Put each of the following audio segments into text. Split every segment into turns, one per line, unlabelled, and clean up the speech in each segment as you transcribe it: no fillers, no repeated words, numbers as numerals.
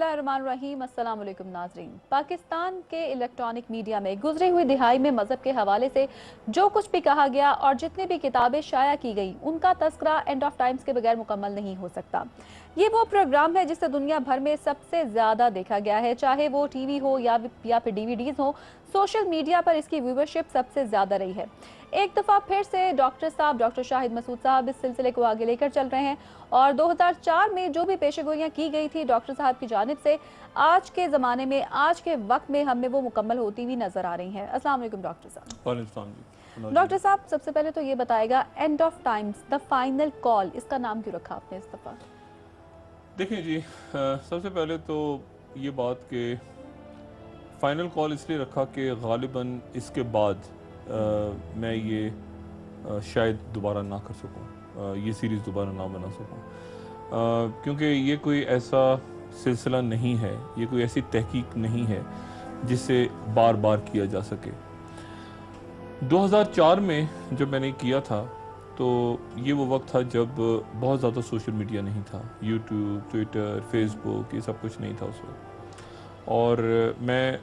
बिस्मिल्लाहिर्रहमानिर्रहीम। अस्सलाम वालेकुम नाज़रीन। पाकिस्तान के इलेक्ट्रॉनिक मीडिया में गुजरी हुई दिहाई में मज़हब के हवाले से जो कुछ भी कहा गया और जितनी भी किताबें शाया की गई, उनका तस्करा एंड ऑफ टाइम्स के बगैर मुकम्मल नहीं हो सकता। ये वो प्रोग्राम है जिसे दुनिया भर में सबसे ज़्यादा देखा गया है, चाहे वो टीवी हो या फिर डीवीडीज हो। सोशल मीडिया पर इसकी व्यूवरशिप सबसे ज़्यादा रही है। एक दफ़ा फिर से डॉक्टर शाहिद मसूद साहब इस सिलसिले को आगे लेकर चल रहे हैं और 2004 में जो भी पेशेगोइयाँ की गई थी डॉक्टर साहब की जानिब से, आज के ज़माने में, आज के वक्त में हमें वो मुकम्मल होती हुई नज़र आ रही हैं। अस्सलाम वालेकुम डॉक्टर साहब। डॉक्टर साहब, सबसे पहले तो ये बताएगा, end of times the final call, इसका नाम क्यों रखा आपने इस दफ़ा?
देखिए जी, सबसे पहले तो ये बात कि फ़ाइनल कॉल इसलिए रखा कि गालिबन इसके बाद मैं ये शायद दोबारा ना कर सकूं, ये सीरीज़ दोबारा ना बना सकूं, क्योंकि ये कोई ऐसा सिलसिला नहीं है, ये कोई ऐसी तहकीक नहीं है जिसे बार बार किया जा सके। 2004 में जब मैंने किया था तो ये वो वक्त था जब बहुत ज़्यादा सोशल मीडिया नहीं था, यूट्यूब, ट्विटर, फेसबुक, ये सब कुछ नहीं था उस वक्त। और मैं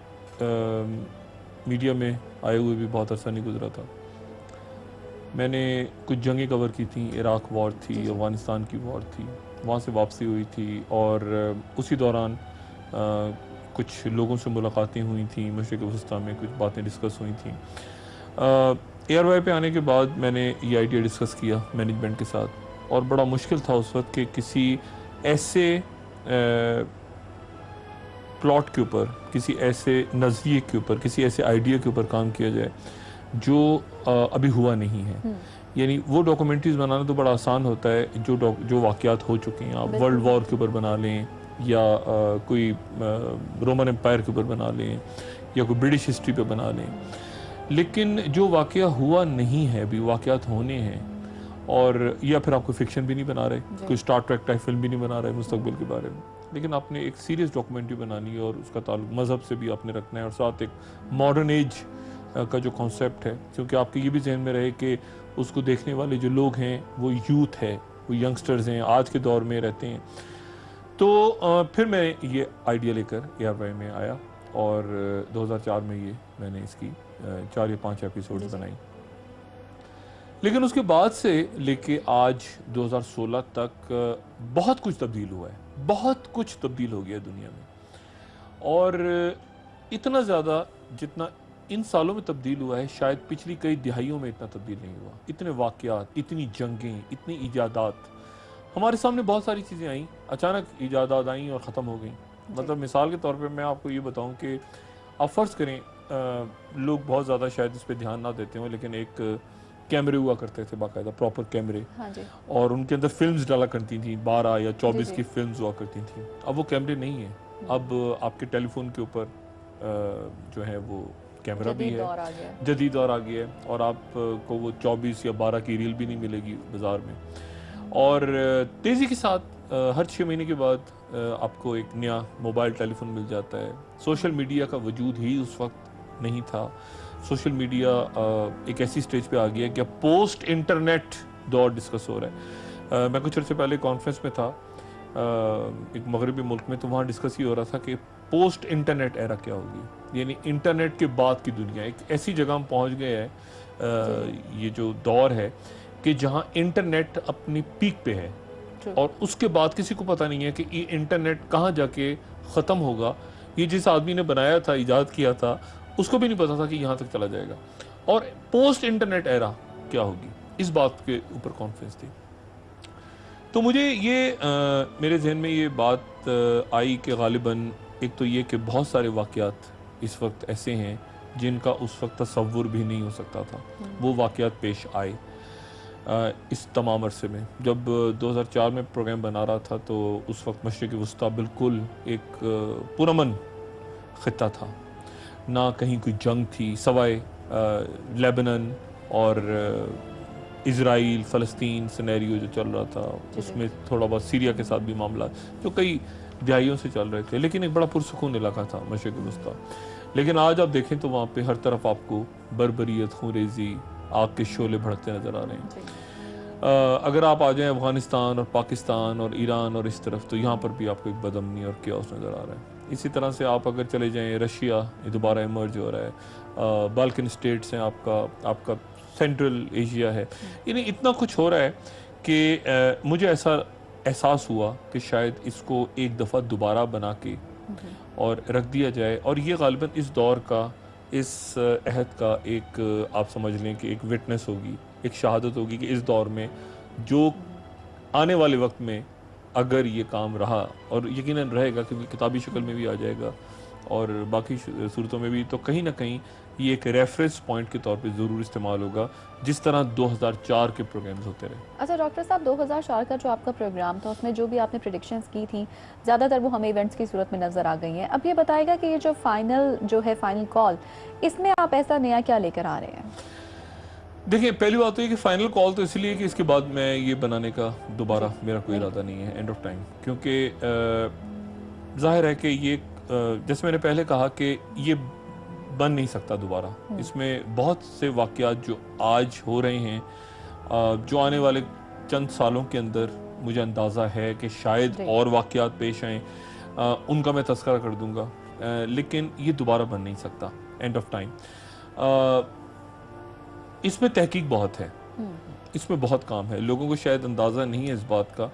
मीडिया में आए हुए भी बहुत अरसा नहीं गुजरा था। मैंने कुछ जंगें कवर की थी, इराक वॉर थी, अफ़गानिस्तान की वॉर थी, वहाँ से वापसी हुई थी और उसी दौरान कुछ लोगों से मुलाकातें हुई थी, मशरिक़ वस्ता में कुछ बातें डिस्कस हुई थी। एयरवाई पे आने के बाद मैंने ये आइडिया डिस्कस किया मैनेजमेंट के साथ और बड़ा मुश्किल था उस वक्त कि किसी ऐसे प्लॉट के ऊपर, किसी ऐसे नज़रिए के ऊपर, किसी ऐसे आइडिया के ऊपर काम किया जाए जो अभी हुआ नहीं है। यानी वो डॉक्यूमेंट्रीज़ बनाना तो बड़ा आसान होता है जो वाक़यात हो चुके हैं। आप वर्ल्ड वॉर के ऊपर बना लें या कोई रोमन एम्पायर के ऊपर बना लें या कोई ब्रिटिश हिस्ट्री पे बना लें, लेकिन जो वाक़या हुआ नहीं है, अभी वाक़यात होने हैं, और या फिर आप कोई फिक्शन भी नहीं बना रहे, कोई स्टार ट्रैक टाइप फिल्म भी नहीं बना रहे मुस्तकबिल के बारे में, लेकिन आपने एक सीरियस डॉक्यूमेंट्री बनानी है और उसका ताल्लुक मज़हब से भी आपने रखना है और साथ एक मॉडर्न एज का जो कॉन्सेप्ट है, क्योंकि आपके ये भी जहन में रहे कि उसको देखने वाले जो लोग हैं वो यूथ है, वो यंगस्टर्स हैं, आज के दौर में रहते हैं। तो फिर मैं ये आइडिया लेकर एयरवाई में आया और 2004 में ये मैंने इसकी 4 या 5 एपिसोड्स बनाई। लेकिन उसके बाद से लेके आज 2016 तक बहुत कुछ तब्दील हुआ है, बहुत कुछ तब्दील हो गया दुनिया में, और इतना ज़्यादा जितना इन सालों में तब्दील हुआ है शायद पिछली कई दिहाइयों में इतना तब्दील नहीं हुआ। इतने वाक़यात, इतनी जंगें, इतनी इजादात, हमारे सामने बहुत सारी चीज़ें आई, अचानक इजादात आई और ख़त्म हो गई। मतलब मिसाल के तौर पे मैं आपको ये बताऊं कि आप फ़र्ज़ करें, लोग बहुत ज़्यादा शायद इस पर ध्यान ना देते हों, लेकिन एक कैमरे हुआ करते थे बाकायदा, प्रॉपर कैमरे, और उनके अंदर फिल्म्स डाला करती थी, 12 या 24 की फिल्म्स हुआ करती थी। अब वो कैमरे नहीं है, अब आपके टेलीफोन के ऊपर जो है वो कैमरा भी है, जदीद दौर आ गया है, और आपको वो 24 या 12 की रील भी नहीं मिलेगी बाज़ार में। और तेज़ी के साथ हर 6 महीने के बाद आपको एक नया मोबाइल टेलीफोन मिल जाता है। सोशल मीडिया का वजूद ही उस वक्त नहीं था। सोशल मीडिया एक ऐसी स्टेज पे आ गया है कि पोस्ट इंटरनेट दौर डिस्कस हो रहा है। मैं कुछ अर्से पहले कॉन्फ्रेंस में था एक मगरबी मुल्क में, तो वहाँ डिस्कस ये हो रहा था कि पोस्ट इंटरनेट एरा क्या होगी, यानी इंटरनेट के बाद की दुनिया। एक ऐसी जगह हम पहुँच गए हैं, ये जो दौर है कि जहाँ इंटरनेट अपनी पीक पे है और उसके बाद किसी को पता नहीं है कि ये इंटरनेट कहाँ जाके ख़त्म होगा। ये जिस आदमी ने बनाया था, इजाद किया था, उसको भी नहीं पता था कि यहाँ तक चला जाएगा। और पोस्ट इंटरनेट एरा क्या होगी, इस बात के ऊपर कॉन्फ्रेंस थी। तो मुझे ये मेरे जहन में ये बात आई कि गालिबन एक तो ये कि बहुत सारे वाक़यात इस वक्त ऐसे हैं जिनका उस वक्त तसव्वुर भी नहीं हो सकता था, वो वाक़यात पेश आए इस तमाम अरसे में। जब 2004 में प्रोग्राम बना रहा था तो उस वक्त मशरिक़ वस्ता बिल्कुल एक पुरअमन ख़ित्ता था, ना कहीं कोई जंग थी सवाए लेबनान और इज़राइल फ़लस्तीन सिनेरियो जो चल रहा था, उसमें थोड़ा बहुत सीरिया के साथ भी मामला जो कई दिहाइयों से चल रहे थे, लेकिन एक बड़ा पुरसुकून इलाका था मशरिक़ वस्ता। लेकिन आज आप देखें तो वहाँ पे हर तरफ आपको बर्बरियत, खूनरेज़ी, आग के शोले भड़कते नज़र आ रहे हैं। अगर आप आ जाएं अफ़गानिस्तान और पाकिस्तान और ईरान और इस तरफ, तो यहाँ पर भी आपको एक बदअमनी और क्यास नज़र आ रहा है। इसी तरह से आप अगर चले जाएं रशिया, ये दोबारा इमर्ज हो रहा है, बाल्कन स्टेट्स हैं, आपका सेंट्रल एशिया है, यानी इतना कुछ हो रहा है कि मुझे ऐसा एहसास हुआ कि शायद इसको एक दफ़ा दोबारा बना के और रख दिया जाए, और ये गालिबन इस दौर का, इस अहद का एक आप समझ लें कि एक विटनेस होगी, एक शहादत होगी कि इस दौर में जो आने वाले वक्त में अगर ये काम रहा, और यकीनन रहेगा क्योंकि किताबी शक्ल में भी आ जाएगा और बाकी सूरतों में भी, तो कहीं ना कहीं ये एक रेफरेंस पॉइंट के तौर पे ज़रूर इस्तेमाल होगा, जिस तरह 2004 के प्रोग्राम्स होते रहे।
अच्छा डॉक्टर साहब, 2004 का जो आपका प्रोग्राम था उसमें जो भी आपने प्रेडिक्शंस की थी, ज़्यादातर वो हमें इवेंट्स की सूरत में नज़र आ गई हैं। अब ये बताएगा कि ये जो फाइनल कॉल, इसमें आप ऐसा नया क्या लेकर आ रहे हैं?
देखिए, पहली बात तो ये कि फाइनल कॉल तो इसलिए कि इसके बाद मैं ये बनाने का दोबारा मेरा कोई इरादा नहीं है, एंड ऑफ टाइम, क्योंकि जाहिर है कि ये जैसे मैंने पहले कहा कि ये बन नहीं सकता दोबारा। इसमें बहुत से वाक़यात जो आज हो रहे हैं, जो आने वाले चंद सालों के अंदर मुझे अंदाज़ा है कि शायद और वाक़यात पेश आएँ, उनका मैं तज़किरा कर दूंगा, लेकिन ये दोबारा बन नहीं सकता, एंड ऑफ टाइम। इसमें तहकीक बहुत है, इसमें बहुत काम है। लोगों को शायद अंदाज़ा नहीं है इस बात का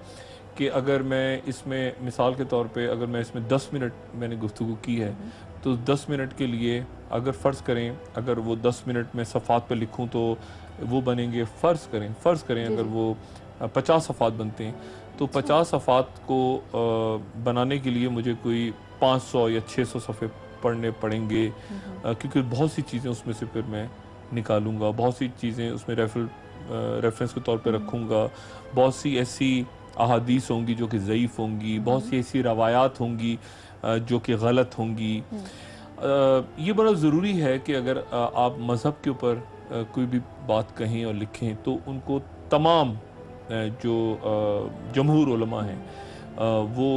कि अगर मैं इसमें मिसाल के तौर पे अगर मैं इसमें 10 मिनट मैंने गुफ्तगू की है, तो 10 मिनट के लिए अगर फ़र्ज़ करें, अगर वो 10 मिनट में सफ़ात पे लिखूं तो वो बनेंगे, फ़र्ज़ करें अगर वो 50 सफ़ात बनते हैं, तो 50 सफ़ात को बनाने के लिए मुझे कोई 500 या 600 सफ़े पढ़ने पड़ेंगे, क्योंकि बहुत सी चीज़ें उसमें से फिर मैं निकालूंगा, बहुत सी चीज़ें उसमें रेफरेंस के तौर पे रखूंगा, बहुत सी ऐसी अहादीस होंगी जो कि ज़ईफ़ होंगी, बहुत सी ऐसी रवायात होंगी जो कि गलत होंगी। ये बड़ा ज़रूरी है कि अगर आप मज़हब के ऊपर कोई भी बात कहें और लिखें, तो उनको तमाम जो जमहूर उलमा हैं वो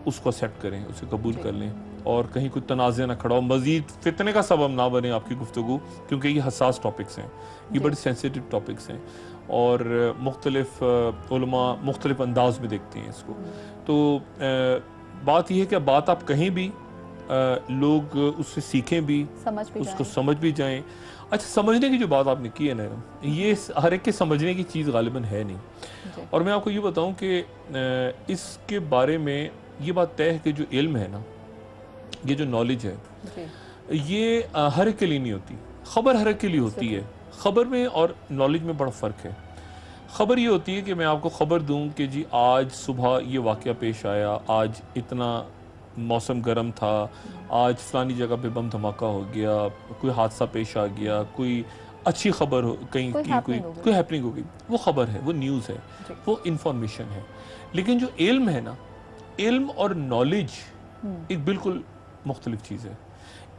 उसको एक्सेप्ट करें, उसे कबूल कर लें, और कहीं कोई तनाज़े ना खड़ा हो, मज़ीद फितने का सबब ना बने आपकी गुफ्तगू, क्योंकि ये हसास टॉपिक्स हैं, ये बड़े सेंसिटिव टॉपिक्स हैं, और मुख्तलिफ उलमा मुख्तलिफ अंदाज में देखते हैं इसको। तो बात यह है कि बात आप कहीं भी लोग उससे सीखें भी, उसको समझ भी जाएं। अच्छा, समझने की जो बात आपने की है ना, ये हर एक के समझने की चीज़ गालिबन है नहीं। और मैं आपको ये बताऊं कि इसके बारे में ये बात तय है कि जो इल्म है ना, ये जो नॉलेज है, ये हर एक के लिए नहीं होती। खबर हर एक के लिए होती है। खबर में और नॉलेज में बड़ा फ़र्क है। खबर ये होती है कि मैं आपको खबर दूं कि जी आज सुबह ये वाक़या पेश आया, आज इतना मौसम गर्म था, आज फलानी जगह पे बम धमाका हो गया, कोई हादसा पेश आ गया, कोई अच्छी खबर हो कहीं की, कोई हैपनिंग हो गई, वो खबर है, वो न्यूज़ है, वो इंफॉर्मेशन है। लेकिन जो इल्म है ना, इल्म और नॉलेज एक बिल्कुल मुख्तलिफ चीज़ है।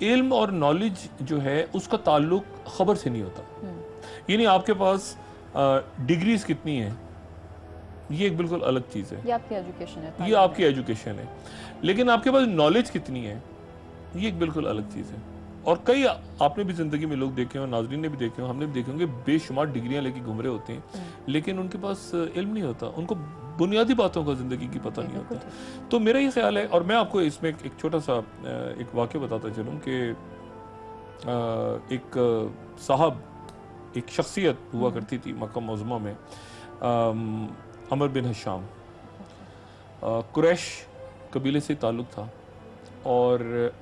इल्म और नॉलेज जो है उसका ताल्लुक खबर से नहीं होता। यानी आपके पास डिग्रीज कितनी हैं, ये एक बिल्कुल अलग चीज़ है,
ये आपकी एजुकेशन है,
ये आपकी एजुकेशन है। लेकिन आपके पास नॉलेज कितनी है, ये एक बिल्कुल अलग चीज़ है। और कई आपने भी ज़िंदगी में लोग देखे हों, नाज़रीन ने भी देखे हों, हमने भी देखे होंगे, बेशुमार डिग्रियां लेके घूम रहे होते हैं, लेकिन उनके पास इल्म नहीं होता, उनको बुनियादी बातों का ज़िंदगी की पता नहीं होता। तो मेरा ये ख्याल है, और मैं आपको इसमें एक छोटा सा एक वाक़या बताता चलूँ कि एक साहब, एक शख्सियत हुआ करती थी मक्का मुअज़्ज़मा में, अमर बिन हिशाम, कुरैश कबीले से ताल्लुक़ था, और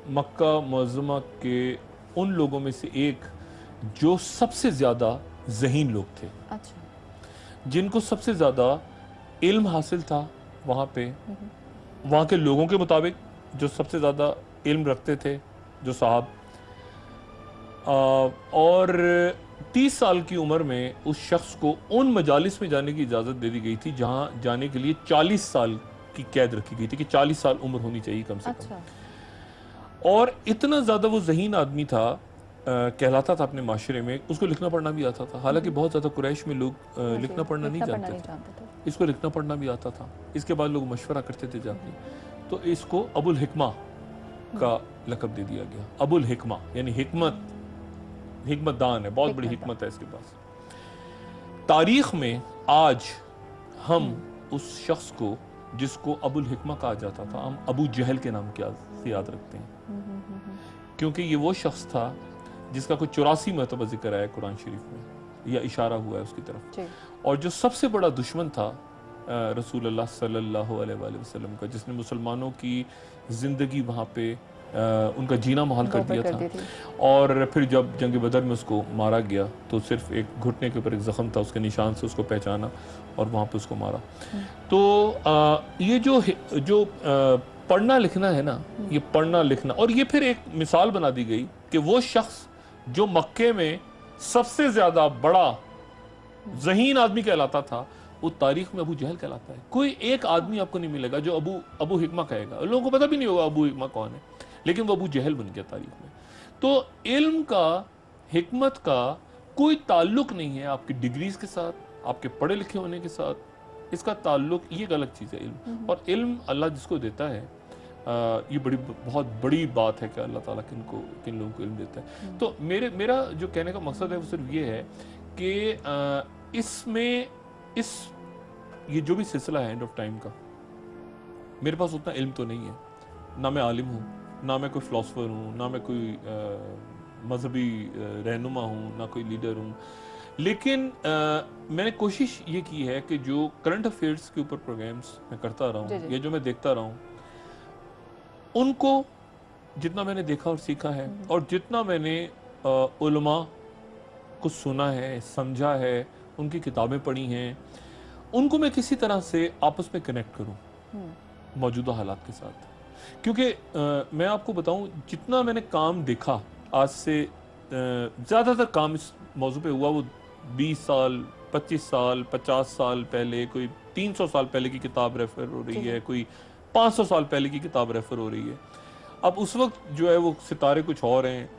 मक्का मुअज़्ज़मा के उन लोगों में से एक जो सबसे ज़्यादा ज़हीन लोग थे।
अच्छा।
जिनको सबसे ज़्यादा इल्म हासिल था वहाँ पे, वहाँ के लोगों के मुताबिक जो सबसे ज़्यादा इल्म रखते थे जो साहब, और 30 साल की उम्र में उस शख्स को उन मजालिस में जाने की इजाज़त दे दी गई थी जहाँ जाने के लिए 40 साल की कैद रखी गई थी कि 40 साल उम्र होनी चाहिए कम से कम। और इतना ज़्यादा वो ज़हीन आदमी था, कहलाता था अपने माशरे में, उसको लिखना पढ़ना भी आता था। हालांकि बहुत ज़्यादा कुरैश में लोग लिखना पढ़ना नहीं जानते थे, इसको लिखना पढ़ना भी आता था। इसके बाद लोग मशवरा करते थे जाके, तो इसको अबुल हिकमा का लक़ब दे दिया गया। अबुल हिकमा यानी हिकमतदान है, बहुत बड़ी हिकमत है इसके पास। तारीख में आज हम उस शख्स को जिसको अबुल हिकमा कहा जाता था, हम अबू जहल के नाम से याद रखते हैं, क्योंकि ये वो शख्स था जिसका कोई 84 मरतबा जिक्र आया कुरान शरीफ में या इशारा हुआ है उसकी तरफ, और जो सबसे बड़ा दुश्मन था रसूलुल्लाह सल्लल्लाहु अलैहि वसल्लम का, जिसने मुसलमानों की ज़िंदगी वहाँ पे उनका जीना महल कर दिया था। और फिर जब जंग बदर में उसको मारा गया तो सिर्फ एक घुटने के ऊपर एक ज़ख्म था, उसके निशान से उसको पहचाना और वहाँ पे उसको मारा। तो ये जो पढ़ना लिखना है ना, ये पढ़ना लिखना, और ये फिर एक मिसाल बना दी गई कि वो शख्स जो मक्के में सबसे ज़्यादा बड़ा ज़हीन आदमी कहलाता था, वो तारीख में अबू जहल कहलाता है। कोई एक आदमी आपको नहीं मिलेगा जो अबू हिकमा कहेगा, लोगों को पता भी नहीं होगा अबू हिकमा कौन है, लेकिन वो अबू जहल बन गया तारीख में। तो इल्म का, हिकमत का कोई ताल्लुक नहीं है आपकी डिग्रीज के साथ, आपके पढ़े लिखे होने के साथ। इसका ताल्लुक, ये एक अलग चीज़ है इल्म। और इल्म अल्लाह जिसको देता है, ये बहुत बड़ी बात है कि अल्लाह ताला किन लोगों को इल्म देता है। तो मेरा जो कहने का मकसद है वो सिर्फ ये है कि इसमें ये जो भी सिलसिला है एंड ऑफ टाइम का, मेरे पास उतना इल्म तो नहीं है, ना मैं आलिम हूँ, ना मैं कोई फ़िलासफ़र हूँ, ना मैं कोई मजहबी रहनुमा हूँ, ना कोई लीडर हूँ, लेकिन मैंने कोशिश ये की है कि जो करंट अफेयर्स के ऊपर प्रोग्राम्स मैं करता रहा हूँ या जो मैं देखता रहा हूँ, उनको जितना मैंने देखा और सीखा है और जितना मैंने उलमा को सुना है, समझा है, उनकी किताबें पढ़ी हैं, उनको मैं किसी तरह से आपस में कनेक्ट करूं मौजूदा हालात के साथ। क्योंकि मैं आपको बताऊं, जितना मैंने काम देखा, आज से ज़्यादातर काम इस मौजू पे हुआ वो 20 साल, 25 साल, 50 साल पहले, कोई 300 साल पहले की किताब रेफर हो रही है, कोई 500 साल पहले की किताब रेफर हो रही है। अब उस वक्त जो है वो सितारे कुछ और हैं,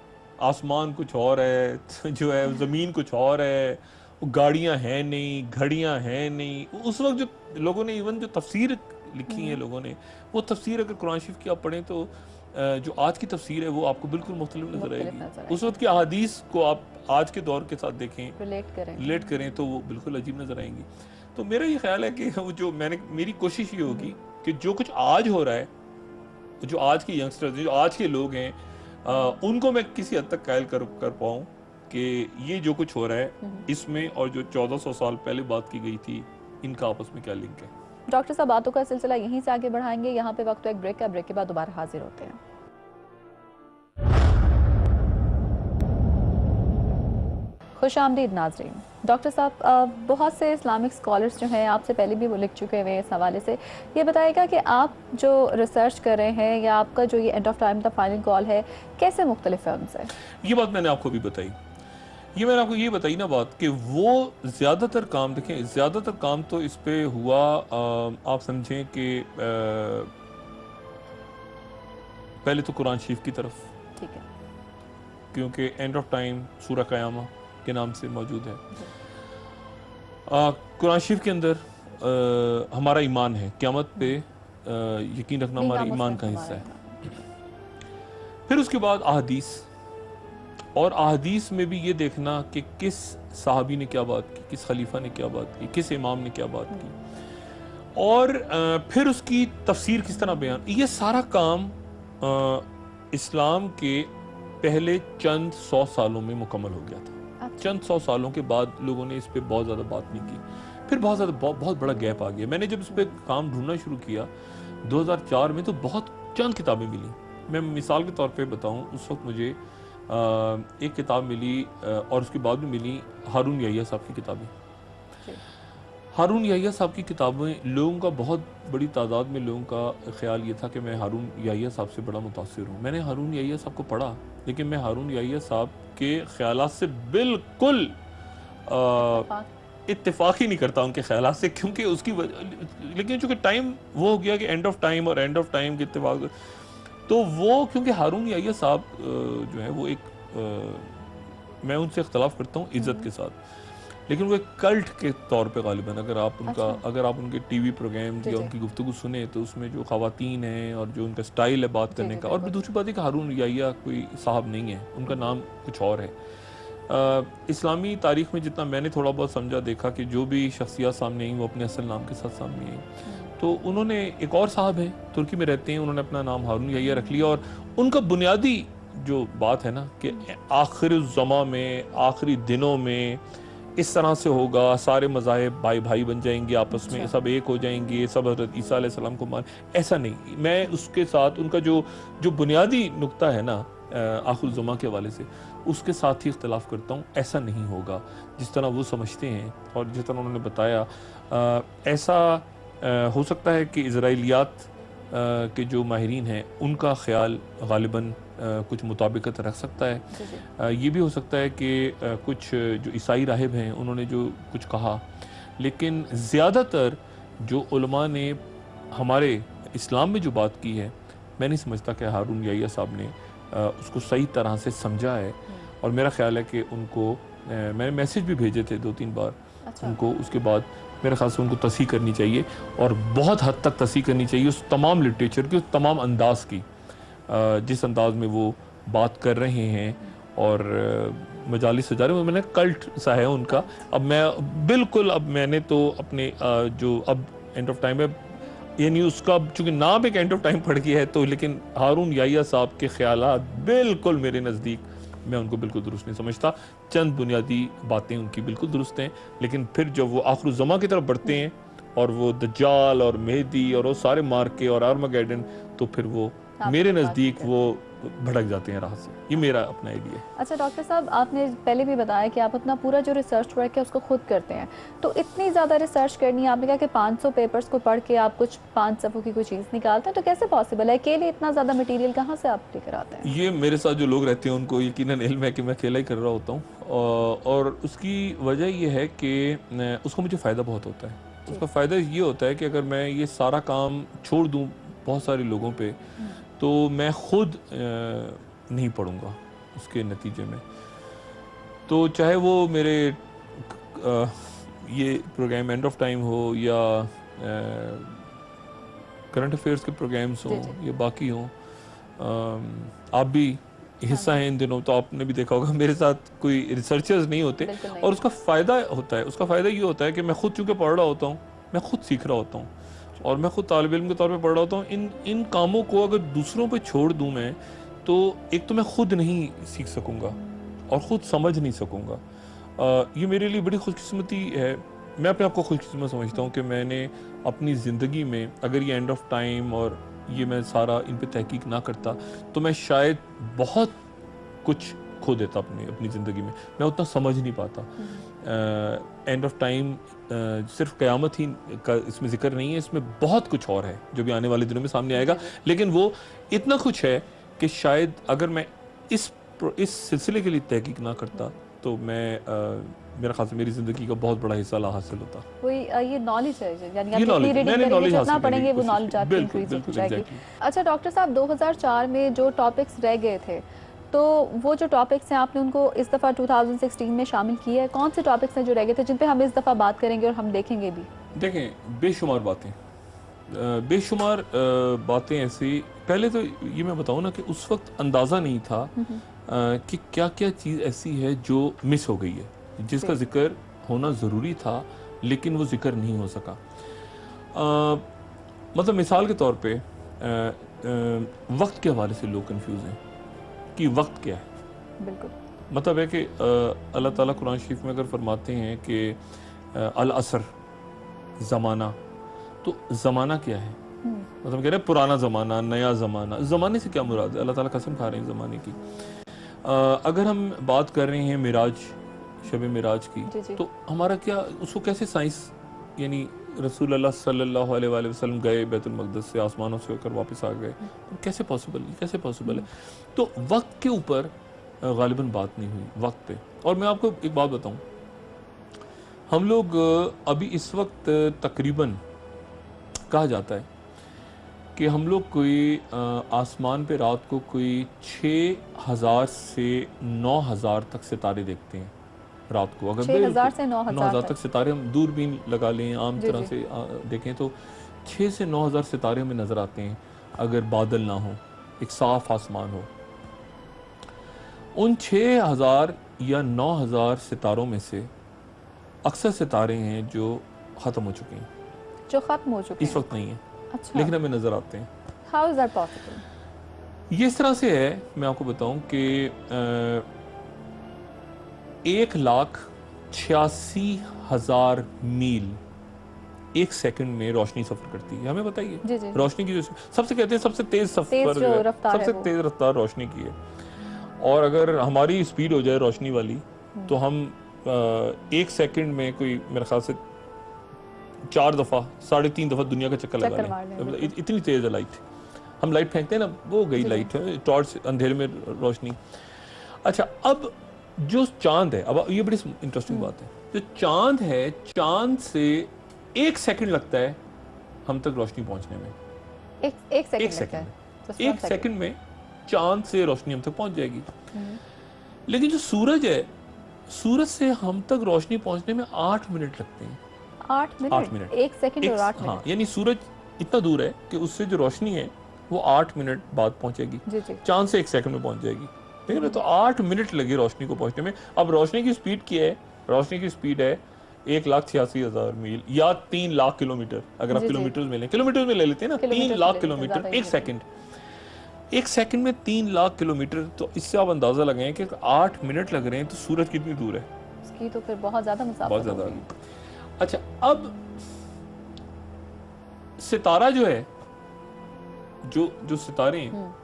आसमान कुछ और है, जो है ज़मीन कुछ और है, गाड़ियां हैं नहीं, घड़ियां हैं नहीं। उस वक्त जो लोगों ने इवन जो तफसीर लिखी है लोगों ने, वो तफसीर अगर कुरान शरीफ की आप पढ़ें तो जो आज की तफसीर है वो आपको बिल्कुल मुख्तलिफ नजर आएगी। उस वक्त की अहादीस को आप आज के दौर के साथ देखें, रिलेट करें तो वो बिल्कुल अजीब नजर आएंगी। तो मेरा ये ख्याल है कि जो मेरी कोशिश ये होगी कि जो कुछ आज हो रहा है, जो आज के यंगस्टर्स, जो आज के लोग हैं, उनको मैं किसी हद तक कायल कर पाऊँ कि ये जो कुछ हो रहा है इसमें और जो 1400 साल पहले बात की गई थी, इनका आपस में क्या लिंक है।
डॉक्टर साहब, बातों का सिलसिला यहीं से आगे बढ़ाएंगे। यहाँ पे वक्त तो एक ब्रेक का, ब्रेक के बाद दोबारा हाजिर होते हैं। खुशामदीद नाजरीन। डॉक्टर साहब, बहुत से इस्लामिक स्कॉलर्स जो हैं आपसे पहले भी वो लिख चुके हैं इस हवाले से। ये बताएगा कि आप जो रिसर्च कर रहे हैं या आपका जो ये end of time the final call है, कैसे मुख्तलिफ फिल्म्स है?
ये बात मैंने आपको भी बताई, मैंने आपको ये बताई ना बात कि वो ज़्यादातर काम, देखें ज़्यादातर काम तो इस पे हुआ, आप समझें कि पहले तो कुरान शरीफ की तरफ, ठीक है, क्योंकि एंड ऑफ टाइम सूरह क़यामा के नाम से मौजूद है। कुरान शरीफ के अंदर हमारा ईमान है, क़यामत पे यकीन रखना हमारे ईमान का हिस्सा है। फिर उसके बाद अहादीस, और अहादीस में भी ये देखना कि किस सहाबी ने क्या बात की, किस खलीफा ने क्या बात की, किस इमाम ने क्या बात की, और फिर उसकी तफसीर किस तरह बयान। ये सारा काम इस्लाम के पहले चंद 100 सालों में मुकम्मल हो गया था। चंद 100 सालों के बाद लोगों ने इस पे बहुत ज़्यादा बात नहीं की। फिर बहुत बड़ा गैप आ गया। मैंने जब इस पे काम ढूंढना शुरू किया 2004 में, तो बहुत चंद किताबें मिली। मैं मिसाल के तौर पे बताऊं, उस वक्त मुझे एक किताब मिली और उसके बाद में मिली हारून याहिया साहब की किताबें। हारून याहिया साहब की किताबें, लोगों का बहुत बड़ी तादाद में लोगों का ख्याल ये था कि मैं हारून याहिया साहब से बड़ा मुतासिर हूँ। मैंने हारून याहिया साहब को पढ़ा, लेकिन मैं हारून याहिया साहब के ख्यालात से बिल्कुल इत्तेफाक ही नहीं करता उनके ख्यालात से, क्योंकि उसकी लेकिन चूँकि टाइम वो हो गया कि एंड ऑफ टाइम और एंड ऑफ टाइम के इत्तेफाक, तो वो क्योंकि हारून याहिया साहब जो है वो एक मैं उनसे इख्तलाफ करता हूँ इज़्ज़त के साथ, लेकिन वो एक कल्ट के तौर पे गालिबन अगर आप उनके टीवी प्रोग्राम या उनकी गुफ्तगू सुने तो उसमें जो ख़वातीन हैं और जो उनका स्टाइल है बात करने का, और दूसरी बात है कि हारून याहिया कोई साहब नहीं है, उनका नाम कुछ और है। इस्लामी तारीख में जितना मैंने थोड़ा बहुत समझा देखा कि जो भी शख्सियत सामने आई वो अपने असल नाम के साथ सामने आई। तो उन्होंने एक और साहब हैं तुर्की में रहते हैं, उन्होंने अपना नाम हारून यहिया रख लिया और उनका बुनियादी जो बात है ना कि आखिर ज़मा में, आखिरी दिनों में इस तरह से होगा, सारे मज़ाहिब भाई भाई बन जाएंगे, आपस में सब एक हो जाएंगे, सब हज़रत ईसा अलैहिस्सलाम को मान, ऐसा नहीं। मैं उसके साथ उनका जो बुनियादी नुक्ता है ना आखिर ज़मा के हवाले से, उसके साथ ही इख्तलाफ करता हूँ। ऐसा नहीं होगा जिस तरह वो समझते हैं और जिस तरह उन्होंने बताया। ऐसा हो सकता है कि इज़राइलियात के जो माहिरीन हैं उनका ख्याल गालिबन कुछ मुताबिकत रख सकता है। ये भी हो सकता है कि कुछ जो ईसाई राहिब हैं उन्होंने जो कुछ कहा, लेकिन ज़्यादातर जो उलमा ने हमारे इस्लाम में जो बात की है, मैं नहीं समझता कि हारून यहिया साहब ने उसको सही तरह से समझा है। और मेरा ख्याल है कि उनको मैंने मैसेज भी भेजे थे 2-3 बार उनको, उसके बाद मेरे ख्याल से उनको तस्हीह करनी चाहिए और बहुत हद तक तस्हीह करनी चाहिए उस तमाम लिटरेचर की, उस तमाम अंदाज की जिस अंदाज में वो बात कर रहे हैं। और मजालिस सजा रहे हैं, मैंने कल्ट सा है उनका। अब मैं बिल्कुल, अब मैंने तो अपने जो अब एंड ऑफ टाइम है, यानी उसका चूँकि नाम एक एंड ऑफ टाइम पड़ गया है, तो लेकिन हारून यहिया साहब के ख्यालात बिल्कुल मेरे नज़दीक, मैं उनको बिल्कुल दुरुस्त नहीं समझता। चंद बुनियादी बातें उनकी बिल्कुल दुरुस्त हैं, लेकिन फिर जब वो आखिर ज़मा की तरफ बढ़ते हैं और वो दज्जाल और मेहदी और वो सारे मार्के और आर्मागेडन, तो फिर वो मेरे नज़दीक वो भड़क जाते हैं राह से। ये मेरा अपना आइडिया है।
अच्छा डॉक्टर साहब, आपने पहले भी बताया कि आप अपना पूरा जो रिसर्च वर्क है उसको खुद करते हैं, तो इतनी ज़्यादा रिसर्च करनी है, आपने कहा कि 500 पेपर्स को पढ़ के आप कुछ 5 सफ़ों की कोई चीज़ निकालते हैं, तो कैसे पॉसिबल है? अकेले इतना ज़्यादा मटीरियल कहाँ से आप लेकर आते हैं?
ये मेरे साथ जो लोग रहते हैं उनको यकीनन इल्म है कि मैं अकेला ही कर रहा होता हूँ, और उसकी वजह ये है कि उसको मुझे फ़ायदा बहुत होता है। उसका फ़ायदा ये होता है कि अगर मैं ये सारा काम छोड़ दूँ बहुत सारे लोगों पे, तो मैं खुद नहीं पढ़ूँगा उसके नतीजे में। तो चाहे वो मेरे ये प्रोग्राम एंड ऑफ टाइम हो या करंट अफेयर्स के प्रोग्राम्स हों या बाकी हों, आप भी हिस्सा हैं इन दिनों, तो आपने भी देखा होगा मेरे साथ कोई रिसर्चर्स नहीं होते, और उसका फ़ायदा होता है। उसका फ़ायदा ये होता है कि मैं खुद चूँकि पढ़ रहा होता हूँ, मैं खुद सीख रहा होता हूँ और मैं खुद तालिब इल्म के तौर पे पढ़ रहा होता हूँ। इन कामों को अगर दूसरों पे छोड़ दूँ मैं, तो एक तो मैं खुद नहीं सीख सकूँगा और ख़ुद समझ नहीं सकूँगा। ये मेरे लिए बड़ी खुशकिस्मती है। मैं अपने आप को खुशकिस्मत समझता हूँ कि मैंने अपनी ज़िंदगी में, अगर ये एंड ऑफ टाइम और ये मैं सारा इन पे तहकीक ना करता, तो मैं शायद बहुत कुछ खो देता अपनी ज़िंदगी में। मैं उतना समझ नहीं पाता। एंड ऑफ टाइम सिर्फ क़यामत ही का इसमें ज़िक्र नहीं है, इसमें बहुत कुछ और है जो भी आने वाले दिनों में सामने आएगा। लेकिन वो इतना कुछ है कि शायद अगर मैं इस सिलसिले के लिए तहकीक ना करता, तो मैं मेरा ख़ास मेरी ज़िंदगी का बहुत बड़ा हिस्सा ला हासिल होता।
कोई ये नॉलेज है, यानी आप जितनी रीडिंग करेंगे, जितना पढ़ेंगे, वो नॉलेज आपकी इंक्रीज होती जाएगी। अच्छा डॉक्टर साहब, 2004 में जो टॉपिक्स रह गए थे, तो वो जो टॉपिक्स हैं आपने उनको इस दफ़ा 2016 में शामिल किया है? कौन से टॉपिक्स हैं जो रह गए थे जिन पे हम इस दफ़ा बात करेंगे और हम देखेंगे भी?
देखें, बेशुमार बातें, बेशुमार बातें ऐसी। पहले तो ये मैं बताऊँ ना कि उस वक्त अंदाज़ा नहीं था कि क्या क्या चीज़ ऐसी है जो मिस हो गई है, जिसका जिक्र होना ज़रूरी था लेकिन वो जिक्र नहीं हो सका। मतलब मिसाल के तौर पे वक्त के हवाले से लोग कंफ्यूज हैं कि वक्त क्या है।
बिल्कुल।
मतलब है कि अल्लाह ताला कुरान शरीफ में अगर फरमाते हैं कि अल असर, ज़माना, तो ज़माना क्या है? मतलब कह रहे हैं पुराना ज़माना, नया ज़माना। ज़माने से क्या मुराद है? अल्लाह ताला कसम खा रहे हैं ज़माने की। अगर हम बात कर रहे हैं मिराज, शब मिराज की, तो हमारा क्या, उसको कैसे साइंस, यानी रसूल अल्लाह सल्लल्लाहु अलैहि वसल्लम गए बैतुल मक़दस से, आसमानों से होकर वापस आ गए, कैसे पॉसिबल है? तो वक्त के ऊपर गालिबन बात नहीं हुई, वक्त पे। और मैं आपको एक बात बताऊं, हम लोग अभी इस वक्त तकरीबन कहा जाता है कि हम लोग कोई आसमान पे रात को कोई 6000 से 9000 तक सितारे देखते हैं रात को। अगर
6000 से 9000
तक सितारे हम दूरबीन लगा लें, आम तरह से देखें, तो 6 से 9000 सितारे हमें नज़र आते हैं अगर बादल ना हो, एक साफ आसमान हो। उन 6000 या 9000 सितारों में से अक्सर सितारे हैं जो ख़त्म हो चुके हैं,
जो खत्म हो चुके
इस वक्त नहीं है,
अच्छा,
लेकिन हमें नज़र आते हैं।
How is that possible?
ये इस तरह से है, मैं आपको बताऊं कि 1,86,000 मील एक सेकंड में रोशनी सफर करती है। हमें बताइए,
जी जी,
रोशनी की जो सबसे कहते हैं सबसे तेज सफर
जो
जो है,
रफ्तार है
सबसे
वो।
तेज रफ्तार रोशनी की है। और अगर हमारी स्पीड हो जाए रोशनी वाली, तो हम एक सेकंड में कोई मेरे ख्याल से 4 दफ़ा 3.5 दफ़ा दुनिया का चक्कर लगा
मार लें,
लें। इतनी तेज है लाइट। हम लाइट फेंकते हैं ना, वो गई लाइट है, टॉर्च, अंधेरे में रोशनी। अच्छा, अब जो चांद है, अब ये बड़ी इंटरेस्टिंग बात है, जो चांद है, चांद से 1 सेकंड लगता है हम तक रोशनी पहुंचने में।
एक सेकंड लगता है, Just
एक
one second.
सेकंड में चांद से रोशनी हम तक पहुंच जाएगी। लेकिन जो सूरज है, सूरज से हम तक रोशनी पहुंचने में 8 मिनट लगते हैं।
8 मिनट? 1 सेकंड और 8
हाँ,
मिनट?
यानी सूरज इतना दूर है कि उससे जो रोशनी है वो 8 मिनट बाद पहुंचेगी।
जी जी,
चांद से 1 सेकंड में पहुंच जाएगी, ठीक है। तो 8 मिनट लगे रोशनी को पहुंचने में। अब रोशनी की स्पीड क्या है? रोशनी की स्पीड है 1,86,000 मील या 3 लाख किलोमीटर। अगर आप
जी, जी।
किलोमीटर में लें, किलोमीटर में ले लेते हैं ना, 3
किलोमीटर
लाख
से
किलोमीटर
ज़्यादा
एक सेकंड। एक सेकंड में 3 लाख किलोमीटर, तो इससे आप अंदाजा लगाएं कि 8 मिनट लग रहे हैं, तो सूरज कितनी दूर है?
उसकी तो फिर बहुत ज्यादा
बहुत
मुसाफत
ज्यादा
होगी।
आगे। अच्छा, अब सितारा जो है, जो सितारे हैं,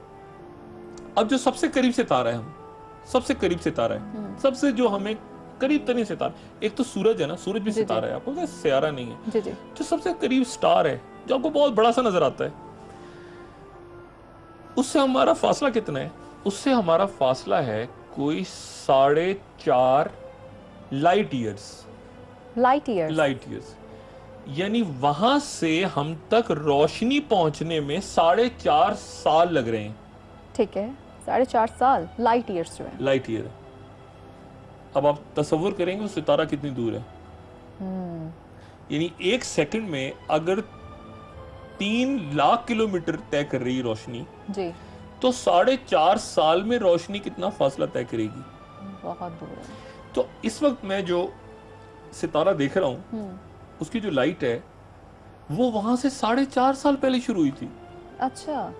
अब जो सबसे करीब सितारा है, हम सबसे करीब सितारा है, सबसे जो हमें करीब तरीन सितारा, एक तो सूरज है ना, सूरज भी
जी, जी।
सितारा है, आपको पता है, सियारा नहीं है।
जी जी,
जो सबसे करीब स्टार है, जो आपको बहुत बड़ा सा नजर आता है, उससे हमारा फासला कितना है? उससे हमारा फासला है कोई 4.5 light years.
Light years?
Light years, यानी वहां से हम तक रोशनी पहुंचने में 4.5 साल लग रहे हैं।
ठीक है, 4.5 साल लाइट ईयर्स जो है।
Light year. अब आप तसव्वुर करेंगे वो सितारा कितनी दूर है। यानी एक सेकंड में अगर 3 लाख किलोमीटर तय कर रही है रोशनी,
जी,
तो 4.5 साल में रोशनी कितना फासला तय करेगी?
बहुत दूर है।
तो इस वक्त मैं जो सितारा देख रहा हूं, उसकी जो लाइट है, वो वहां से 4.5 साल पहले शुरू हुई थी।
अच्छा,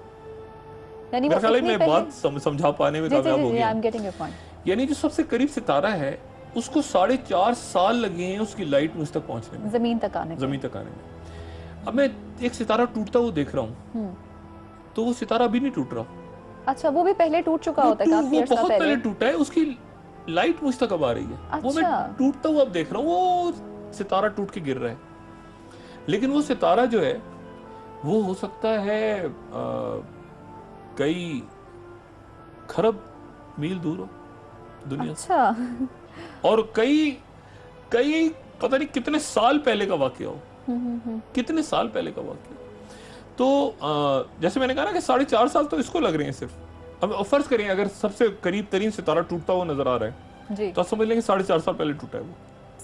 यानी
मेरे
वो
ख्याल है
इतनी
मैं
पहले।
बात समझा पाने में
जी जी
कामयाब हो
जी, आई
गया।
Am getting your point.
यानी जो सबसे करीब सितारा है, उसको 4.5 साल लगे हैं उसकी लाइट मुझ तक पहुंचने में,
जमीन तक आने के।
जमीन तक आने में। अब मैं एक सितारा टूटता हुआ देख रहा हूँ, तो वो सितारा अभी नहीं टूट रहा।
अच्छा, वो भी पहले टूट चुका होता है काफी
वो
अर्सा
बहुत
पहले।
पहले टूटा है, उसकी लाइट मुझ तक अब आ रही है। वो मैं
अच्छा।
टूटता हुआ अब देख रहा हूँ, वो सितारा टूट के गिर रहा है। लेकिन वो सितारा जो है, वो हो सकता है कई खरब मील दूर हो दुनिया से,
अच्छा।
और कई पता नहीं कितने साल पहले का वाकया हो, कितने साल पहले का वाकया। तो जैसे मैंने कहा ना कि 4.5 साल तो इसको लग रहे हैं सिर्फ। अब फर्ज करें अगर सबसे करीब तरीन सितारा टूटता हुआ नजर आ रहा है,
जी,
तो आप समझ लेंगे 4.5 साल पहले टूटा है वो,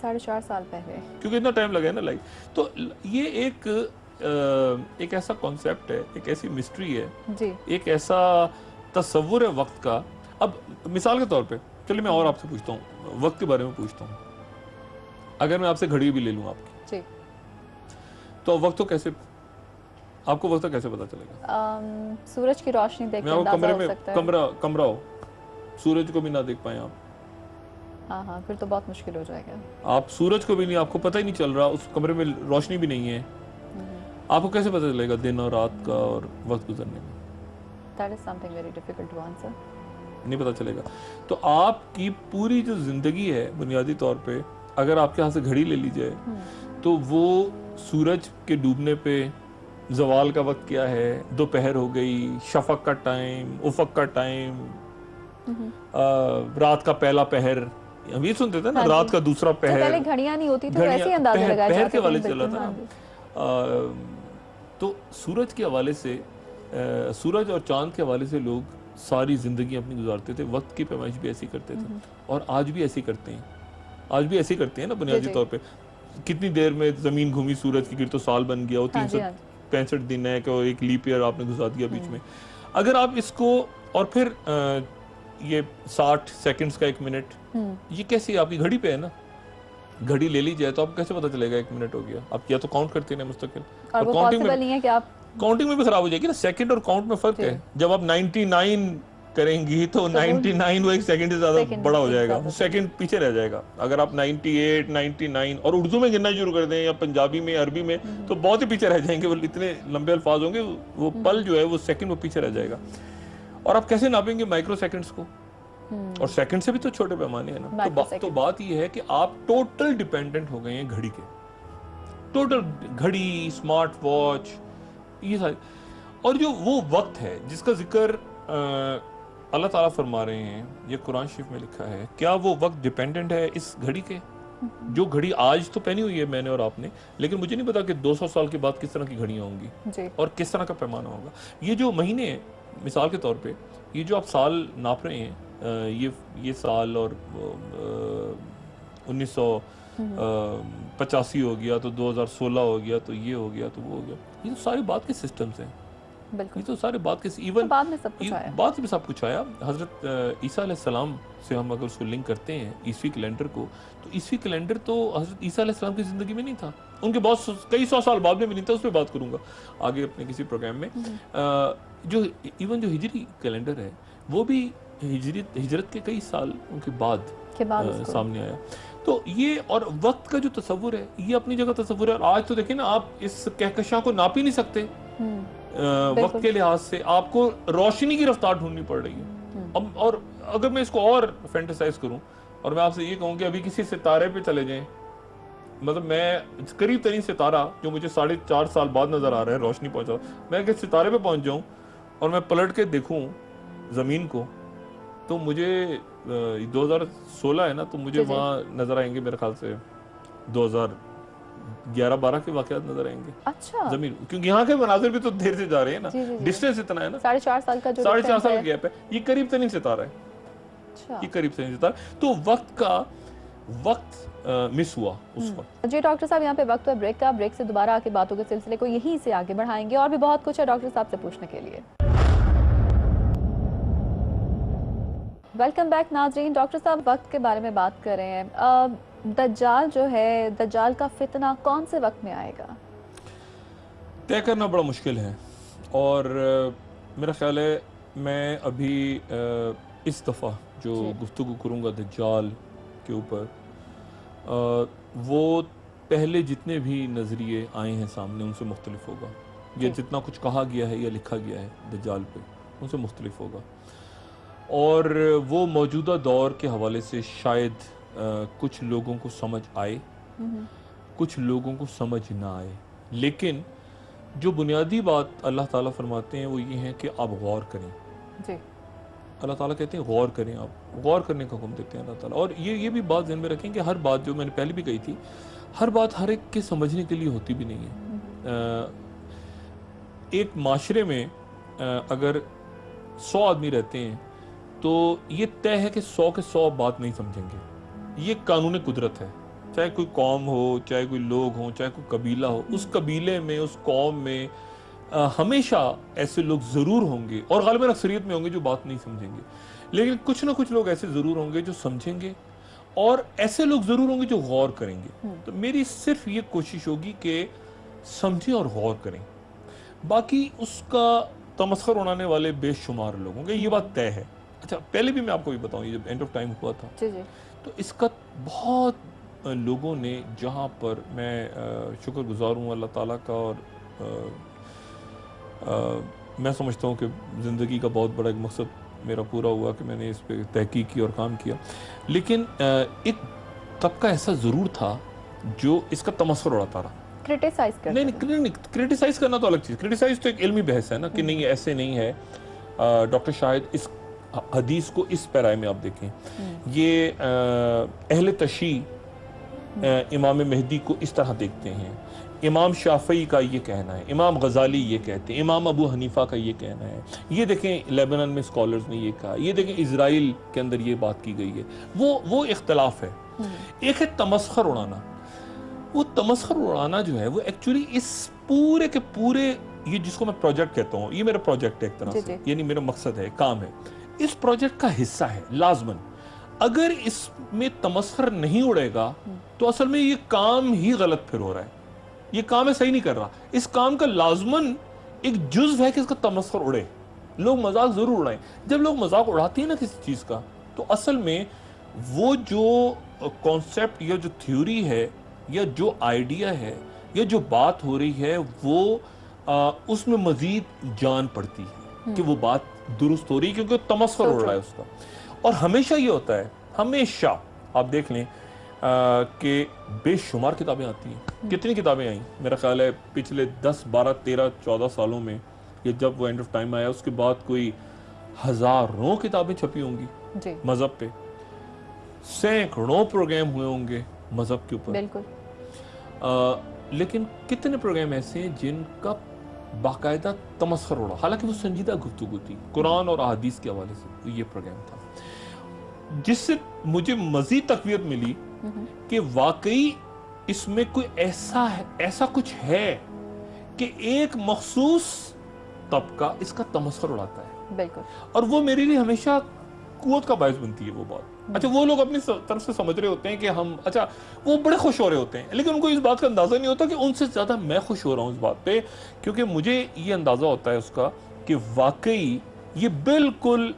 4.5 साल पहले।
क्योंकि इतना टाइम लगा है ना लाइट। तो ये एक ऐसा कॉन्सेप्ट है, एक ऐसी मिस्ट्री है,
जी,
एक ऐसा तस्वुर है वक्त का। अब मिसाल के तौर पे चलिए मैं और आपसे पूछता हूँ, वक्त के बारे में पूछता हूँ। अगर मैं आपसे घड़ी भी ले लूँ आपकी,
जी,
तो वक्त तो कैसे, आपको वक्त कैसे पता चलेगा?
सूरज की रोशनी देख के
मैं वो
अंदाजा
कमरे
हो
में
सकता है।
कमरा हो, सूरज को भी ना देख पाए आप,
हाँ हाँ, फिर तो बहुत मुश्किल हो जाएगा।
आप सूरज को भी नहीं, आपको पता ही नहीं चल रहा, उस कमरे में रोशनी भी नहीं है, आपको कैसे पता चलेगा दिन और रात का और वक्त गुजरने में?
That is something very difficult to answer.
नहीं पता चलेगा। तो आपकी पूरी जो जिंदगी है, बुनियादी तौर पे अगर आपके हाथ से घड़ी ले ली जाए, तो वो सूरज के डूबने पे जवाल का वक्त क्या है, दोपहर हो गई, शफक का टाइम, उफक का टाइम, रात का पहला पहर, हम ये सुनते थे ना,
हाँ
रात
जी।
का दूसरा
तो
पहर।
पहले घड़ियां नहीं होती थी, तो
घड़ियां-
ऐसे ही अंदाजा
पहर-
लगाया
पहर
जाता
के
था,
हवाले से
बिल्कुल,
चला था
हाँ
ना।
जी।
तो सूरज के हवाले से, सूरज और चांद के हवाले से लोग सारी जिंदगी अपनी गुजारते थे, वक्त की पैमाइश भी ऐसी करते थे, और आज भी ऐसी करते हैं, आज भी ऐसी करते हैं ना बुनियादी
जी।
तौर पे। कितनी देर में जमीन घूमी सूरज की गिर तो साल बन गया, वो
हाँ जी, हाँ
365 दिन है कि एक लीप ईयर आपने गुजार दिया बीच में। अगर आप इसको, और फिर ये 60 सेकंड्स का 1 मिनट, ये कैसी आपकी घड़ी पे है ना, घड़ी ले ली जाए तो आपको कैसे पता चलेगा 1 मिनट हो गया? आप या तो काउंट करते हैं मुस्तकिल,
और वो
काउंटिंग
पॉसिबल नहीं है कि आप
काउंटिंग में भी खराब हो जाएगी ना, सेकंड और काउंट में फर्क है। जब आप 99 करेंगी तो 99 वो 1 सेकंड से ज्यादा बड़ा हो जाएगा, सेकंड पीछे रह जाएगा। अगर आप 98, 99 और उर्दू में गिनना शुरू कर दें या पंजाबी में, अरबी में, तो बहुत ही पीछे रह जाएंगे, वो इतने लंबे अल्फाज होंगे, वो पल जो है वो सेकंड वो पीछे रह जाएगा। और आप कैसे नापेंगे माइक्रो सेकंड्स को? और सेकंड से भी तो छोटे पैमाने हैं ना। तो बात ये है कि आप टोटल डिपेंडेंट हो गए हैं घड़ी के, टोटल घड़ी, स्मार्ट वॉच, ये सारी। और जो वो वक्त है जिसका जिक्र अल्लाह ताला फरमा रहे हैं, ये कुरान शरीफ में लिखा है, क्या वो वक्त डिपेंडेंट है इस घड़ी के? जो घड़ी आज तो पहनी हुई है मैंने और आपने, लेकिन मुझे नहीं पता कि 200 साल के बाद किस तरह की घड़ियां होंगी और किस तरह का पैमाना होगा। ये जो महीने हैं, मिसाल के तौर पे ये जो आप साल नाप रहे हैं, ये साल और 1985 हो गया, तो 2016 हो गया, तो ये हो गया, तो वो हो गया, ये तो सारी बात के सिस्टम्स हैं। ये तो सारे बात के इवन
तो बाद में सब कुछ आया,
बाद में सब कुछ आया। हजरत ईसा अलैहिस्सलाम से हम अगर उसको लिंक करते हैं ईसवी कैलेंडर को, तो ईसवी कैलेंडर तो हजरत ईसा अलैहिस्सलाम की जिंदगी में नहीं था, उनके बहुत कई 100 साल बाद में भी नहीं था। उस पर बात करूंगा आगे अपने किसी प्रोग्राम में। जो इवन जो हिजरी कैलेंडर है वो भी हिजरत के कई साल उनके बाद सामने आया। तो ये और वक्त का जो तस्वुर है ये अपनी जगह तस्वुर है। और आज तो देखिए ना, आप इस कहकशां को नाप ही नहीं सकते वक्त के लिहाज से, आपको रोशनी की रफ्तार ढूंढनी पड़ रही है। अब और अगर मैं इसको और फैंटेसाइज करूं और मैं आपसे ये कहूं कि अभी किसी सितारे पे चले जाएं, मतलब मैं करीब तरीन सितारा जो मुझे 4.5 साल बाद नजर आ रहा है, रोशनी पहुंचा, मैं अगर सितारे पे पहुंच जाऊं और मैं पलट के देखूं जमीन को, तो मुझे 2016 है ना, तो मुझे वहां नजर आएंगे मेरे ख्याल से 2011-12 के वाकयात नजर आएंगे।
अच्छा,
जमीन, क्योंकि यहाँ के मनाजिर भी तो देर से जा रहे हैं ना, डिस्टेंस इतना है ना,
4.5 साल का जो
4.5 साल का गैप है, ये करीब तरीन सितारा है। अच्छा, ये करीब तरीन सितारा, तो वक्त मिस हुआ उस वक्त।
जी डॉक्टर साहब, यहाँ पे वक्त है ब्रेक का, ब्रेक से दोबारा आके बातों के सिलसिले को यहीं से आगे बढ़ाएंगे और भी बहुत कुछ है डॉक्टर साहब से पूछने के लिए। वेलकम बैक नाजरीन। डॉक्टर साहब वक्त के बारे में बात कर रहे हैं। दज्जाल जो है, दज्जाल का फितना कौन से वक्त में आएगा?
तय करना बड़ा मुश्किल है, और मेरा ख्याल है मैं अभी इस दफ़ा जो गुफ्तगू करूँगा दज्जाल के ऊपर, वो पहले जितने भी नज़रिए आए हैं सामने उनसे मुख्तलिफ होगा। ये जितना कुछ कहा गया है या लिखा गया है दज्जाल पे, उनसे मुख्तलिफ होगा। और वो मौजूदा दौर के हवाले से शायद कुछ लोगों को समझ आए, कुछ लोगों को समझ ना आए, लेकिन जो बुनियादी बात अल्लाह ताला फरमाते हैं वो ये है कि आप गौर करें। जी, अल्लाह ताला कहते हैं गौर करें, आप गौर करने का हुक्म देते हैं अल्लाह ताला। और ये भी बात ध्यान में रखें कि हर बात, जो मैंने पहले भी कही थी, हर बात हर एक के समझने के लिए होती भी नहीं है। एक माशरे में अगर 100 आदमी रहते हैं तो ये तय है कि 100 के 100 बात नहीं समझेंगे। ये कानून कुदरत है, चाहे कोई कौम हो, चाहे कोई लोग हो, चाहे कोई कबीला हो, उस कबीले में, उस कौम में हमेशा ऐसे लोग ज़रूर होंगे, और गालिबन अक्सरियत में होंगे, जो बात नहीं समझेंगे। लेकिन कुछ ना कुछ लोग ऐसे ज़रूर होंगे जो समझेंगे, और ऐसे लोग ज़रूर होंगे जो गौर करेंगे। तो मेरी सिर्फ ये कोशिश होगी कि समझें और गौर करें, बाकी उसका तमस्खुर उड़ाने वाले बेशुमार लोग होंगे, ये बात तय है। अच्छा, पहले भी मैं आपको भी बताऊं, ये जब एंड ऑफ टाइम हुआ था तो इसका बहुत लोगों ने, जहाँ पर मैं शुक्रगुजार हूँ अल्लाह ताला का, और मैं समझता हूँ कि ज़िंदगी का बहुत बड़ा एक मकसद मेरा पूरा हुआ कि मैंने इस पर तहकीक की और काम किया। लेकिन एक तबका ऐसा ज़रूर था जो इसका तमस्खुर उड़ाता रहा,
क्रिटिसाइज करना।
नहीं, क्रिटिसाइज करना तो अलग चीज़, क्रिटिसाइज तो एक इल्मी बहस है ना, कि नहीं ऐसे नहीं है। डॉक्टर शाहिद इस हदीस को इस पैराए में आप देखें, ये अहले तशी इमाम मेहदी को इस तरह देखते हैं, इमाम शाफई का ये कहना है, इमाम गजाली ये कहते हैं, इमाम अबू हनीफा का ये कहना है, ये देखें लेबनान में स्कॉलर्स ने ये कहा, ये देखें इजराइल के अंदर ये बात की गई है। वो इख्तलाफ है। एक है तमस्खुर उड़ाना। वो तमस्खुर उड़ाना जो है वो एक्चुअली इस पूरे के पूरे, ये जिसको मैं प्रोजेक्ट कहता हूँ, ये मेरा प्रोजेक्ट है एक तरह से, यानी मेरा मकसद है, काम है। इस प्रोजेक्ट का हिस्सा है लाजमन। अगर इसमें तमस्खर नहीं उड़ेगा तो असल में ये काम ही गलत फिर हो रहा है, ये काम है सही नहीं कर रहा। इस काम का लाजमन एक जुज़्व है कि इसका तमस्खर उड़े, लोग मजाक जरूर उड़ाएं। जब लोग मजाक उड़ाते हैं ना किसी चीज का, तो असल में वो जो कॉन्सेप्ट या जो थ्योरी है या जो आइडिया है या जो बात हो रही है वो उसमें मजीद जान पड़ती है कि वो बात दुरुस्त हो रही है, क्योंकि तमस्खर उड़ रहा है उसका। और हमेशा ये होता है, हमेशा आप देख लें कि बेशुमार किताबें आती हैं। कितनी किताबें आई, मेरा ख्याल है पिछले 10, 12, 13, 14 सालों में, ये जब वो एंड ऑफ टाइम आया उसके बाद कोई हजारों किताबें छपी होंगी मजहब पे, सैकड़ों प्रोग्राम हुए होंगे मजहब के ऊपर।
बिल्कुल।
लेकिन कितने प्रोग्राम ऐसे हैं जिनका बाकायदा तमस्खर उड़ा, हालांकि वो संजीदा गुफ्तगू थी, कुरान और अहादीस के हवाले से ये प्रोग्राम था, जिससे मुझे मजीद तकवीत मिली कि वाकई इसमें कोई ऐसा कुछ है कि एक मखसूस तबका इसका तमस्खर उड़ाता है।
बिल्कुल।
और वो मेरे लिए हमेशा कुव्वत का बायस बनती है वो बात। अच्छा, वो लोग अपनी तरफ से समझ रहे होते हैं कि हम, अच्छा वो बड़े खुश हो रहे होते हैं, लेकिन उनको इस बात का अंदाजा नहीं होता कि उनसे ज्यादा मैं खुश हो रहा हूँ इस बात पे, क्योंकि मुझे ये अंदाजा होता है उसका कि वाकई ये बिल्कुल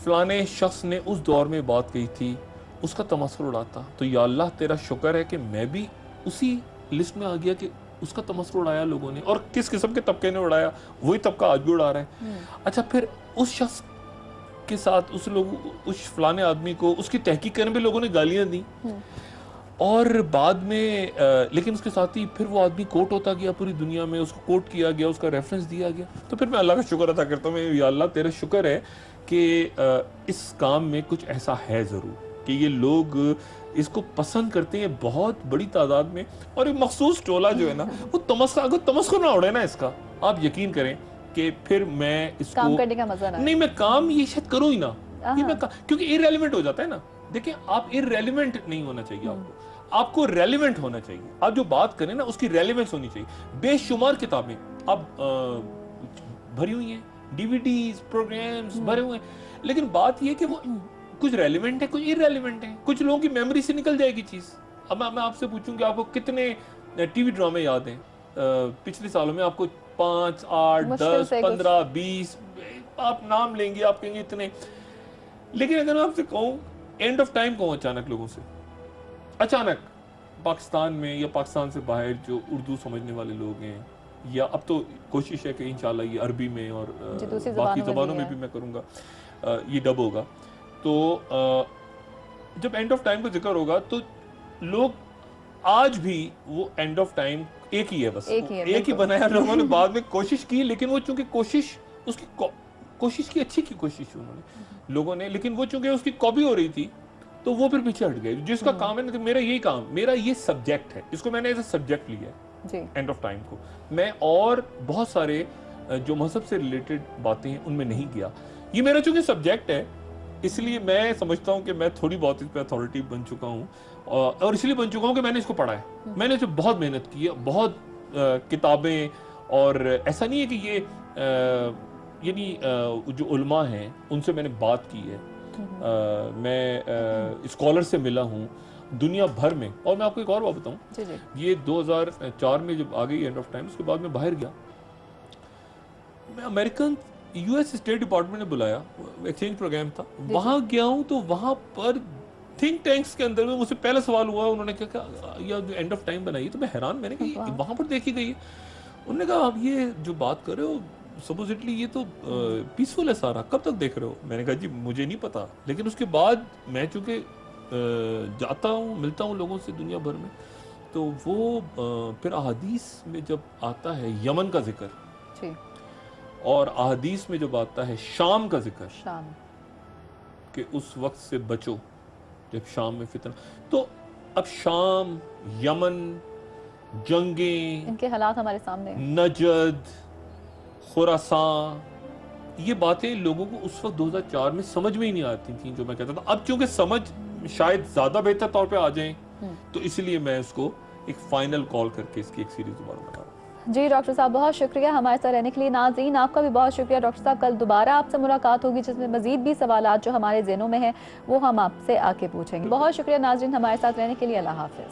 फलाने शख्स ने उस दौर में बात कही थी, उसका तमस्खुर उड़ाता। तो या अल्लाह तेरा शुक्र है कि मैं भी उसी लिस्ट में आ गया कि उसका तमस्खुर उड़ाया लोगों ने, और किस किस्म के तबके ने उड़ाया, वही तबका आज भी उड़ा रहा है। अच्छा, फिर उस शख्स के साथ उस फलाने आदमी को उसकी तहकीक करने पे लोगों ने गालियां दी, और बाद में लेकिन उसके साथ ही फिर वो आदमी कोट होता गया पूरी दुनिया में, उसको कोट किया गया, उसका रेफरेंस दिया गया। तो फिर मैं अल्लाह का शुक्र अदा करता हूँ, या अल्लाह तेरा शुक्र है कि इस काम में कुछ ऐसा है ज़रूर कि ये लोग इसको पसंद करते हैं बहुत बड़ी तादाद में, और एक मखसूस टोला जो है ना, वो अगर तमस्खुर ना उड़े ना इसका, आप यकीन करें कि फिर मैं इसको
काम करने का मजा
नहीं, मैं काम ये शायद करूँ ही ना, ये मैं क्योंकि इररेलेवेंट हो जाता है ना। देखिए, आप इररेलेवेंट नहीं होना चाहिए, आपको रेलेवेंट होना चाहिए। आप जो बात करें ना उसकी रेलेवेंस होनी चाहिए। बेशुमार किताबें अब भरी हुई हैं, डीवीडीज, प्रोग्राम्स भरे हुए हैं, लेकिन बात यह कि वो कुछ रेलेवेंट है, कुछ इररेलेवेंट है, कुछ लोगों की मेमोरी से निकल जाएगी चीज। अब मैं आपसे पूछूं कि आपको कितने टीवी ड्रामे याद हैं पिछले सालों में? आपको 5, 8, 10, 15, 20 आप नाम लेंगे, आप कहेंगे इतने। लेकिन अगर मैं आपसे कहूं एंड ऑफ टाइम कहूं, अचानक लोगों से, अचानक पाकिस्तान में या पाकिस्तान से बाहर जो उर्दू समझने वाले लोग हैं, या अब तो कोशिश है कि इंशाल्लाह ये अरबी में और बाकी ज़बानों में भी मैं करूँगा, ये डब होगा, तो जब एंड ऑफ टाइम का जिक्र होगा तो लोग आज भी वो एंड ऑफ टाइम एक ही है, बस एक ही बनाया लोगों ने, बाद में कोशिश की, लेकिन वो चूंकि कोशिश की अच्छी की कोशिश उन्होंने लोगों ने, लेकिन वो चूंकि उसकी कॉपी हो रही थी तो वो फिर पीछे हट गए। जिसका काम है ना, मेरा यही काम, मेरा ये सब्जेक्ट है, इसको मैंने एज ए सब्जेक्ट लिया है एंड ऑफ टाइम को। मैं और बहुत सारे जो मजहब से रिलेटेड बातें हैं उनमें नहीं गया, ये मेरा चूंकि सब्जेक्ट है, इसलिए मैं समझता हूँ कि मैं थोड़ी बहुत इस पर अथॉरिटी बन चुका हूँ, और इसलिए बन चुका हूँ कि मैंने इसको पढ़ा है, मैंने इस पर बहुत मेहनत की है, बहुत किताबें, और ऐसा नहीं है कि ये यानी जो उलमा हैं उनसे मैंने बात की है, मैं स्कॉलर से मिला हूँ दुनिया भर में। और मैं आपको एक और बात बताऊँ, ये 2004 में जब आ गई एंड ऑफ टाइम, उसके बाद मैं बाहर गया, मैं अमेरिकन यूएस स्टेट डिपार्टमेंट ने बुलाया, एक्सचेंज प्रोग्राम था, वहां गया हूं, तो वहां पर थिंक टैंक्स के अंदर में मुझसे पहला सवाल हुआ, उन्होंने क्या या एंड ऑफ टाइम बनाई, तो मैं हैरान, मैंने कहा वहां पर देखी गई है। उन्होंने कहा आप ये जो बात कर रहे हो सपोजिटली ये तो पीसफुल है सारा, कब तक देख रहे हो? मैंने कहा जी मुझे नहीं पता, लेकिन उसके बाद मैं चूंकि जाता हूँ, मिलता हूँ लोगों से दुनिया भर में, तो वो फिर अहादीस में जब आता है यमन का जिक्र, और अहादीस में जब आता है शाम का जिक्र, शाम कि उस वक्त से बचो जब शाम में फितना, तो अब शाम, यमन, जंगें,
इनके हालात हमारे सामने,
नजद, खुरासान, ये बातें लोगों को उस वक्त 2004 में समझ में ही नहीं आती थी जो मैं कहता था। अब चूंकि समझ शायद ज्यादा बेहतर तौर पे आ जाए, तो इसलिए मैं इसको एक फाइनल कॉल करके इसकी एक सीरीज दोबारा बना रहा हूँ।
जी डॉक्टर साहब, बहुत शुक्रिया हमारे साथ रहने के लिए। नाज़रीन, आपका भी बहुत शुक्रिया डॉक्टर साहब। कल दोबारा आपसे मुलाकात होगी जिसमें मजीद भी सवालात जो हमारे ज़हनों में हैं वो हम आपसे आके पूछेंगे। बहुत शुक्रिया नाज़रीन हमारे साथ रहने के लिए। अल्लाह हाफ़िज़।